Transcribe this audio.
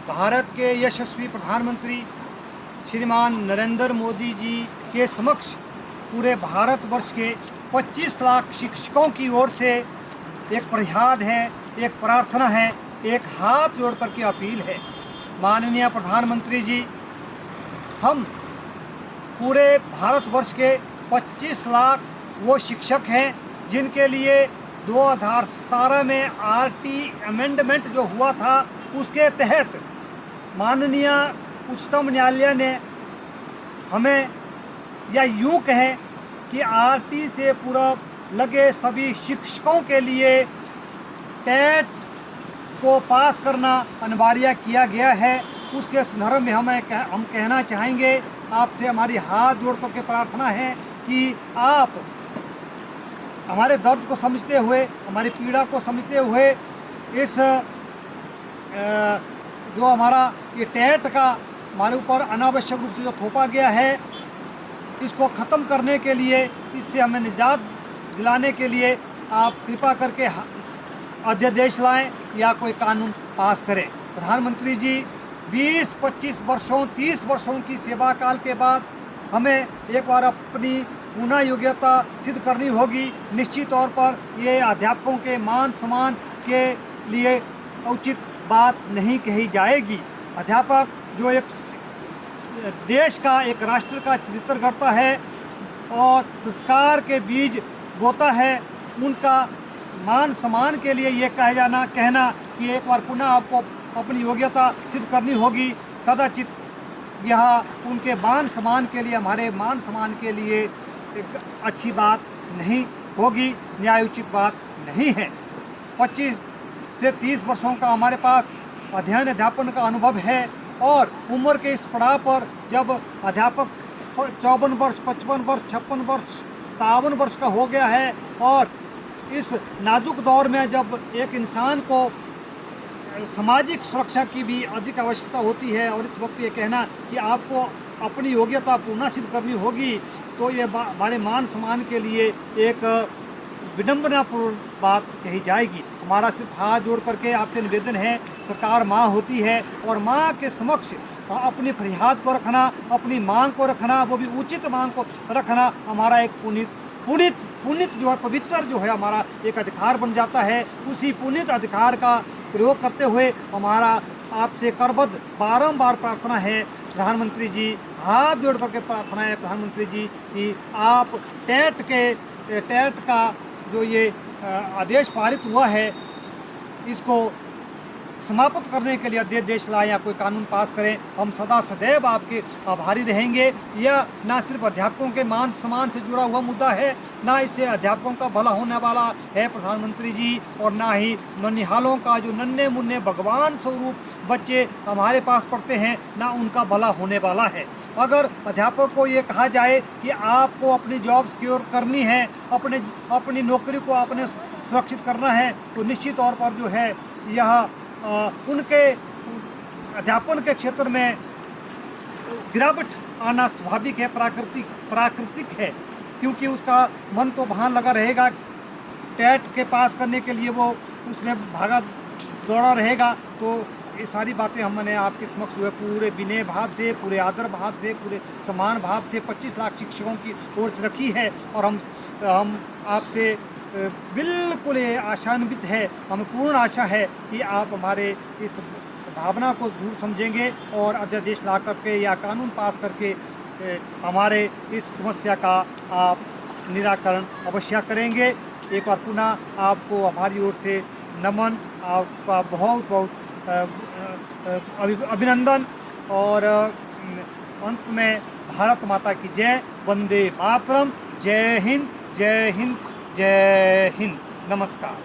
भारत के यशस्वी प्रधानमंत्री श्रीमान नरेंद्र मोदी जी के समक्ष पूरे भारतवर्ष के 25 लाख शिक्षकों की ओर से एक फरियाद है, एक प्रार्थना है, एक हाथ जोड़ करके अपील है। माननीय प्रधानमंत्री जी, हम पूरे भारतवर्ष के 25 लाख वो शिक्षक हैं जिनके लिए 2017 में आरटी अमेंडमेंट जो हुआ था, उसके तहत माननीय उच्चतम न्यायालय ने हमें, या यूँ कहें कि आरटी से पूर्व लगे सभी शिक्षकों के लिए टेट को पास करना अनिवार्य किया गया है। उसके संदर्भ में हम कहना चाहेंगे, आपसे हमारी हाथ जोड़ करके प्रार्थना है कि आप हमारे दर्द को समझते हुए, हमारी पीड़ा को समझते हुए, इस जो हमारा ये टेट का हमारे ऊपर अनावश्यक रूप से जो थोपा गया है, इसको ख़त्म करने के लिए, इससे हमें निजात दिलाने के लिए आप कृपा करके अध्यादेश लाएं या कोई कानून पास करें। प्रधानमंत्री जी, 20-25 वर्षों 30 वर्षों की सेवा काल के बाद हमें एक बार अपनी पुनः योग्यता सिद्ध करनी होगी। निश्चित तौर पर ये अध्यापकों के मान सम्मान के लिए उचित बात नहीं कही जाएगी। अध्यापक जो एक देश का, एक राष्ट्र का चरित्र गढ़ता है और संस्कार के बीज बोता है, उनका मान सम्मान के लिए ये कहना कि एक बार पुनः आपको अपनी योग्यता सिद्ध करनी होगी, कदाचित यह उनके मान सम्मान के लिए, हमारे मान सम्मान के लिए एक अच्छी बात नहीं होगी, न्यायोचित बात नहीं है। 25 से 30 वर्षों का हमारे पास अध्ययन अध्यापन का अनुभव है और उम्र के इस पड़ाव पर जब अध्यापक 54 वर्ष, 55 वर्ष, 56 वर्ष, 57 वर्ष का हो गया है और इस नाजुक दौर में जब एक इंसान को सामाजिक सुरक्षा की भी अधिक आवश्यकता होती है और इस वक्त ये कहना कि आपको अपनी योग्यता पुनः सिद्ध करनी होगी, तो ये हमारे मान सम्मान के लिए एक विडंबनापूर्ण बात कही जाएगी। हमारा सिर्फ हाथ जोड़ करके आपसे निवेदन है, सरकार माँ होती है और माँ के समक्ष अपनी फरियाद को रखना, अपनी मांग को रखना, वो भी उचित मांग को रखना हमारा एक पुनित जो है, पवित्र जो है, हमारा एक अधिकार बन जाता है। उसी पुनित अधिकार का प्रयोग करते हुए हमारा आपसे करबद्ध बारंबार प्रार्थना है प्रधानमंत्री जी, हाथ जोड़ करके प्रार्थना है प्रधानमंत्री जी कि आप टेट का जो ये आदेश पारित हुआ है, इसको समाप्त करने के लिए अध्यादेश लाएं या कोई कानून पास करें। हम सदा सदैव आपके आभारी रहेंगे। यह न सिर्फ अध्यापकों के मान सम्मान से जुड़ा हुआ मुद्दा है, ना इससे अध्यापकों का भला होने वाला है प्रधानमंत्री जी, और ना ही ननिहालों का जो नन्हे मुन्ने भगवान स्वरूप बच्चे हमारे पास पढ़ते हैं, ना उनका भला होने वाला है। अगर अध्यापक को ये कहा जाए कि आपको अपनी जॉब सिक्योर करनी है, अपनी नौकरी को आपने सुरक्षित करना है, तो निश्चित तौर पर जो है यह उनके अध्यापन के क्षेत्र में गिरावट आना स्वाभाविक है, प्राकृतिक है, क्योंकि उसका मन तो वहाँ लगा रहेगा, टेट के पास करने के लिए वो उसमें भागा दौड़ा रहेगा। तो ये सारी बातें हमने आपके समक्ष हुए पूरे विनय भाव से, पूरे आदर भाव से, पूरे समान भाव से 25 लाख शिक्षकों की ओर से रखी है और हम आपसे बिल्कुल आशान्वित है, हमें पूर्ण आशा है कि आप हमारे इस भावना को जरूर समझेंगे और अध्यादेश ला करके या कानून पास करके हमारे इस समस्या का आप निराकरण अवश्य करेंगे। एक बार पुनः आपको हमारी ओर से नमन, आपका बहुत बहुत अभिनंदन और अंत में भारत माता की जय, वंदे मातरम, जय हिंद, जय हिंद, जय हिंद, नमस्कार।